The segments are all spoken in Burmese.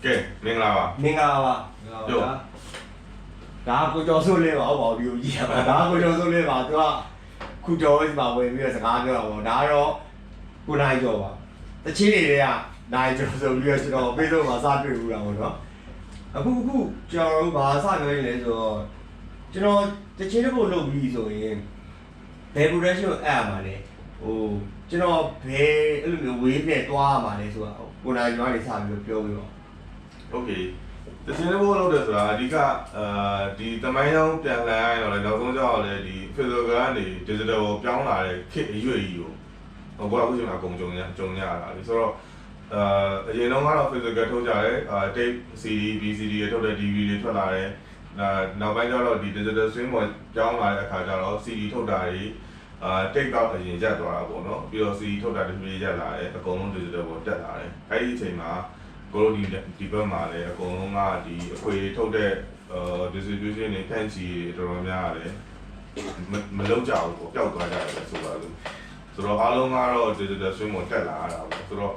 ကဲမင်္ဂလာပါမင်္ဂလာပါပြောဒါကိုကျော်စိုးလင်းပါဟုတ်ပါဘူးဒီကိုကြည့်ရပါဒါကိုကျော်စိုးလင်းပါသူကခုကျော်ဝိမှာဝင်ပြီးတော့စကားပြောတာပေါ့ဒါကတော့ကိုနိုင်ကျော်ပါတချင်းတွေကနိုင်ကျော်ဆိုပြီးတော့ကျွန်တော်ဖေးဆုံးမှာစတွေ့ဘူးတာပေါ့နော်အခုကျွန်တော်တို့ဘာစပြောရလဲဆိုတော့ကျွန်တော်တချင်းတစ်ပုတ်လုပ်ပြီးဆိုရင်ဘယ် production ကိုအပ်ရမှာလဲဟိုကျွန်တော်ဘယ်အဲ့လိုမျိုး wave နဲ့တွားရမှာလဲဆိုတာကိုနိုင်ကျော်ကနေစပြီးတော့ပြောပြီးတော့โอเคတခြင်းတစ်ပုတ်လုပ်တယ်ဆိုတာအဓိကဒီတမိုင်းကြောင်းပြန်လှန်ရရင်တော့လည်းနောက်ဆုံးကျတော့လည်းဒီ physical ကနေ digital ကိုပြောင်းလာတဲ့ခေတ်အရွေ့ကြီးကိုဟိုကအခုချိန်မှာအကုန်ကြုံရတာလေဆိုတော့အရင်တော့ကတော့ physical ထုတ်ကြတယ်tape CD VCD တွေထုတ်တဲ့ DVD တွေထွက်လာတယ်နောက်ပိုင်းကျတော့ဒီ digital stream ပေါ်ပြောင်းလာတဲ့အခါကျတော့ CD ထုတ်တာတွေtape ကအရင်ရက်သွားတာပေါ့နော်ပြီးတော့ CD ထုတ်တာတစ်ပြေးရက်လာတယ်အကုန်လုံး digital ပေါ်တက်လာတယ်အဲ့ဒီအချိန်မှာကိုလိုဒီဘက်မှာလည်းအကုန်လုံးကဒီအခွေထုတ်တဲ့distribution တွေဖန်စီတော်တော်များရတယ်မလုံးကြဘူးပေါ့ပျောက်သွားကြတယ်ဆိုတော့အားလုံးကတော့ digital swim ကိုတက်လာရတာပေါ့ဆိုတော့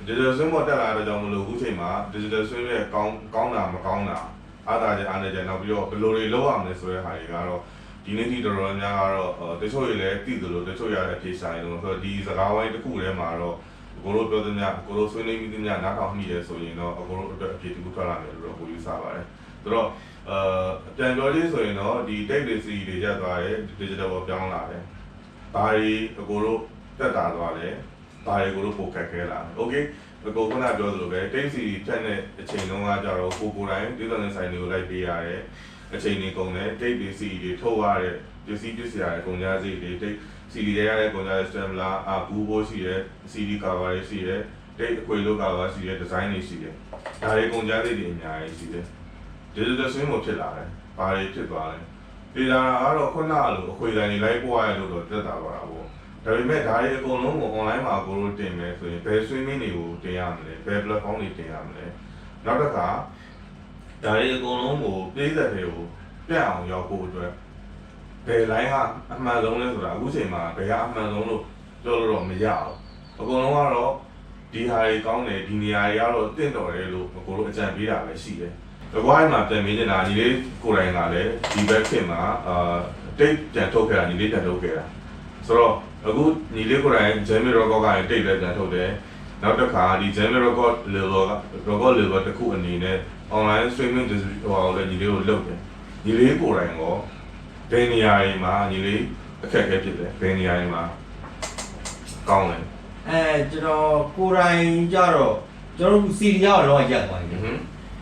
digital swim ကိုတက်လာတဲ့ကြောင့်မလို့အခုချိန်မှာ digital swim ရဲ့ကောင်းတာမကောင်းတာအားသာချက်အားနည်းချက်နောက်ပြီးတော့ဘယ်လိုတွေလုပ်ရမလဲဆိုတဲ့ဟာတွေကတော့ဒီနေ့ဒီတော်တော်များကတော့တချို့တွေလည်းသိသလိုတချို့ရတဲ့အဖြေဆိုင်လို့ဆိုတော့ဒီစကားဝိုင်းတစ်ခုထဲမှာတော့ကိုလိုပြောတဲ့ညကိုလိုဆွေးနွေးပြီးတဲ့ညနားထောင်မိတယ်ဆိုရင်တော့အကိုလိုအတွက်အဖြေတစ်ခုထွက်လာမယ်လို့တော့ကိုယူဆပါတယ်ဆိုတော့ပြန်ပြောလေးဆိုရင်တော့ဒီ tape တွေ CD တွေရက်သွားတယ် digital ပေါ်ပြောင်းလာတယ်ဘာတွေအကိုလိုတက်တာသွားလဲဘာတွေကိုလိုပိုခက်ခဲလာတယ် okay အကိုခုနပြောသလိုပဲ tape CD ဖြတ်တဲ့အချိန်တုန်းကကြတော့ကိုတိုင်းဒေသနဲ့ဆိုင်တွေကိုလိုက်ပေးရတယ်အချိန်တွေကုန်တယ် tape တွေ CD တွေထုတ်ရတဲ့ပစ္စည်းရတဲ့ကုန်ကြမ်းစိတ်တွေ tape CD တွေရတဲ့ကုန်ကြမ်း stamina ဘူးဖို့ရှိတယ် CD cover တွေရှိတယ် tape အခွေလို့ cover ရှိတယ် design တွေရှိတယ်ဒါတွေကုန်ကြမ်းစိတ်တွေအများကြီးရှိတယ် digital swim ကိုဖြစ်လာတယ်ဘာတွေဖြစ်သွားလဲဒီလာကတော့ခုနလိုအခွေတိုင်းတွေလိုက်ပို့ရလို့တော့တက်တာပါတော့ဒါပေမဲ့ဒါတွေအကုန်လုံးကို online မှာကိုလိုတင်မယ်ဆိုရင်ဘယ် swimming တွေကိုတင်ရမလဲဘယ် platform တွေတင်ရမလဲနောက်တစ်ခါဒါတွေအကုန်လုံးကိုပြည်သက်တွေကိုပြတ်အောင်ရောက်ဖို့အတွက်ဘယ် line ကအမှန်ဆုံးလဲဆိုတာအခုချိန်မှာဘယ်ကအမှန်ဆုံးလို့ပြောလို့တော့မရဘူးအကုန်လုံးကတော့ဒီဟာတွေကောင်းတယ်ဒီနေရာတွေကတော့တင့်တော်တယ်လို့ကိုလိုအကြံပေးတာပဲရှိတယ်ဒီဘဝမှာပြန်မေးနေတာညီလေးကိုယ်တိုင်ကလည်းဒီဘက်ခင်မှာတိတ်ပြန်ထုတ်ခဲ့တာညီလေးပြန်ထုတ်ခဲ့တာဆိုတော့အခုညီလေးကိုယ်တိုင် Jamie Record ကတိတ်လည်းပြန်ထုတ်တယ်နောက်တစ်ခါဒီ Jamie Record level တစ်ခုအနေနဲ့ online streaming ဟိုလည်းညီလေးကိုလုပ်တယ်ညီလေးကိုယ်တိုင်ရောဘယ်နေရာတွေမှာညီလေးအခက်အခဲဖြစ်တယ်ဘယ်နေရာတွေမှာကောင်းတယ်ကျွန်တော်ကိုယ်တိုင်ကြတော့ကျွန်တော်တို့ CD ရောက်တော့ရက်သွားပြီ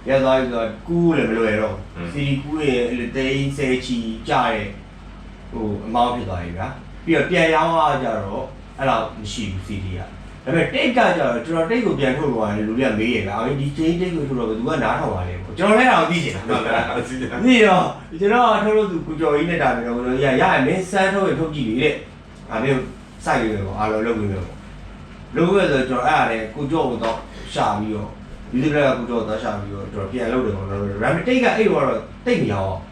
ရက်သွားပြီဆိုတော့ကူးလည်းမလွယ်တော့ CD ကူးရဲ့တိတ်ဆယ်ချီကြတဲ့ဟိုအမောင်းဖြစ်သွားပြီဗျာပြီးတော့ပြန်ရောင်းရကြတော့အဲ့လောက်မရှိဘူး CD ကဒါပေမဲ့ tape ကကြတော့ကျွန်တော် tape ကိုပြန်ထုတ်လို့ရတယ်လူတွေကမေးရဗျာဒီ tape ကိုထုတ်တော့ဘယ်သူကနားထောင်ပါလဲပေါ့ကျွန်တော်လည်းတော့သိချင်တာဟုတ်လားသိတော့ကျွန်တော်ထုတ်လို့သူကိုကျော်ကြီးနဲ့တာမျိုးလို့ရရမင်းစမ်းထုတ်ရင်ထုတ်ကြည့်လေတဲ့ဒါမျိုးစိုက်ရပဲပေါ့အားလုံးလုပ်ပြီးတော့လုပ်ရဆိုကျွန်တော်အဲ့ဒါလည်းကိုကျော်ကိုတော့ရှာပြီးတော့ဒီလိုလည်းကိုကျော်တော့ရှာပြီးတော့ကျွန်တော်ပြန်လုပ်တယ်ပေါ့နော် RAM tape ကအဲ့တော့တိတ်မရအောင်